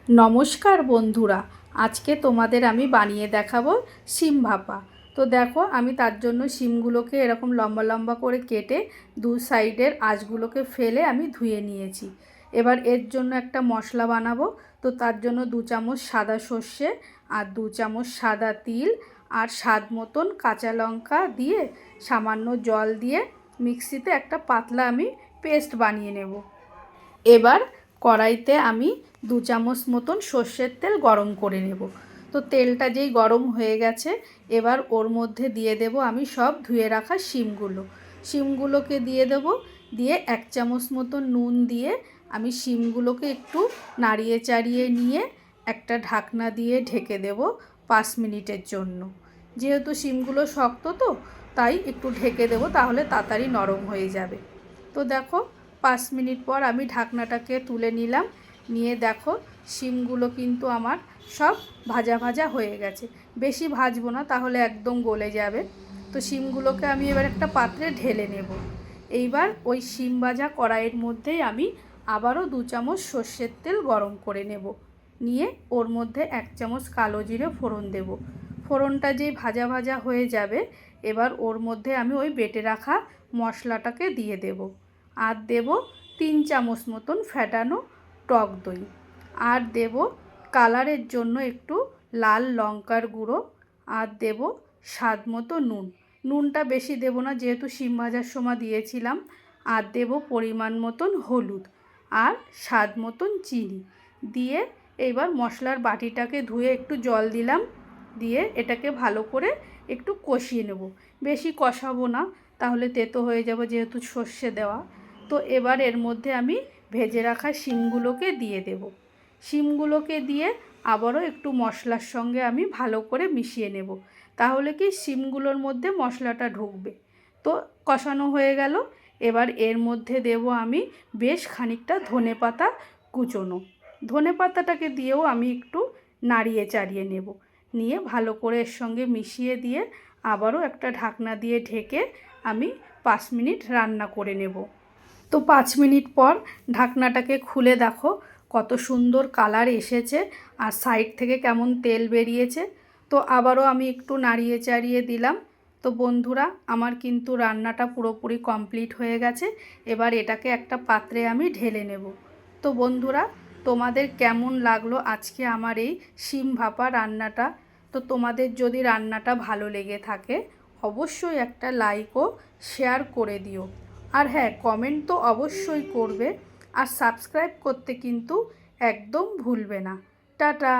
নমস্কার বন্ধুরা, আজকে তোমাদের আমি বানিয়ে দেখাবো শিম ভাপা। তো দেখো, আমি তার জন্য শিমগুলোকে এরকম লম্বা লম্বা করে কেটে দু সাইডের আঁশগুলোকে ফেলে আমি ধুয়ে নিয়েছি। এবার এর জন্য একটা মশলা বানাবো। তো তার জন্য 2 চামচ সাদা সর্ষে আর 2 চামচ সাদা তিল আর স্বাদ মতন কাঁচা লঙ্কা দিয়ে সামান্য জল দিয়ে মিক্সিতে একটা পাতলা আমি পেস্ট বানিয়ে নেব। এবার কড়াইতে আমি 2 চামচ মতন সর্ষের তেল গরম করে নেব। তো তেলটা যেই গরম হয়ে গেছে, এবার ওর মধ্যে দিয়ে দেব আমি সব ধুয়ে রাখা শিমগুলোকে দিয়ে দেব। দিয়ে 1 চামচ মতন নুন দিয়ে আমি শিমগুলোকে একটু নাড়িয়ে চাড়িয়ে নিয়ে একটা ঢাকনা দিয়ে ঢেকে দেব 5 মিনিটের জন্য। যেহেতু শিমগুলো শক্ত, তো তাই একটু ঢেকে দেব, তাহলে তাড়াতাড়ি নরম হয়ে যাবে। তো দেখো, 5 মিনিট পর আমি ঢাকনাটাকে তুলে নিলাম। নিয়ে দেখো, শিমগুলো কিন্তু আমার সব ভাজা ভাজা হয়ে গেছে। বেশি ভাজবো না, তাহলে একদম গলে যাবে। তো শিমগুলোকে আমি এবার একটা পাত্রে ঢেলে নেব। এইবার ওই শিম ভাজা কড়াইয়ের মধ্যেই আমি আবারও 2 চামচ সর্ষের তেল গরম করে নেব। নিয়ে ওর মধ্যে 1 চামচ কালো জিরে ফোড়ন দেব। ফোড়নটা যেই ভাজা ভাজা হয়ে যাবে, এবার ওর মধ্যে আমি ওই বেটে রাখা মশলাটাকে দিয়ে দেব। আর দেব 3 চামচ মতন ফ্যাটানো টক দই। আর দেব কালারের জন্য একটু লাল লঙ্কার গুঁড়ো। আর দেব স্বাদ মতো নুনটা বেশি দেব না, যেহেতু শিম ভাজার সময় দিয়েছিলাম। আর দেব পরিমাণ মতন হলুদ আর স্বাদ মতন চিনি দিয়ে এইবার মশলার বাটিটাকে ধুয়ে একটু জল দিলাম। দিয়ে এটাকে ভালো করে একটু কষিয়ে নেব। বেশি কষাবো না, তাহলে তেতো হয়ে যাবে, যেহেতু সর্ষে দেওয়া। তো এবার এর মধ্যে আমি ভেজে রাখা শিমগুলোকে দিয়ে দেব। শিমগুলোকে দিয়ে আবারও একটু মশলার সঙ্গে আমি ভালো করে মিশিয়ে নেব, তাহলে কি শিমগুলোর মধ্যে মশলাটা ঢুকবে। তো কষানো হয়ে গেল। এবার এর মধ্যে দেব আমি বেশ খানিকটা ধনেপাতা কুচোনো। ধনেপাতাটাকে দিয়েও আমি একটু নাড়িয়ে চাড়িয়ে নেব। নিয়ে ভালো করে এর সঙ্গে মিশিয়ে দিয়ে আবারও একটা ঢাকনা দিয়ে ঢেকে আমি 5 মিনিট রান্না করে নেব। তো 5 মিনিট পর ঢাকনাটাকে খুলে দেখো, কত সুন্দর কালার এসেছে আর সাইড থেকে কেমন তেল বেরিয়েছে। তো আবারও আমি একটু নাড়িয়ে চাড়িয়ে দিলাম। তো বন্ধুরা, আমার কিন্তু রান্নাটা পুরোপুরি কমপ্লিট হয়ে গেছে। এবার এটাকে একটা পাত্রে আমি ঢেলে নেব। তো বন্ধুরা, তোমাদের কেমন লাগলো আজকে আমার এই শিম ভাপা রান্নাটা? তো তোমাদের যদি রান্নাটা ভালো লেগে থাকে, অবশ্যই একটা লাইক ও শেয়ার করে দিও। আর হ্যাঁ, কমেন্ট তো অবশ্যই করবে। আর সাবস্ক্রাইব করতে কিন্তু একদম ভুলবে না। টাটা।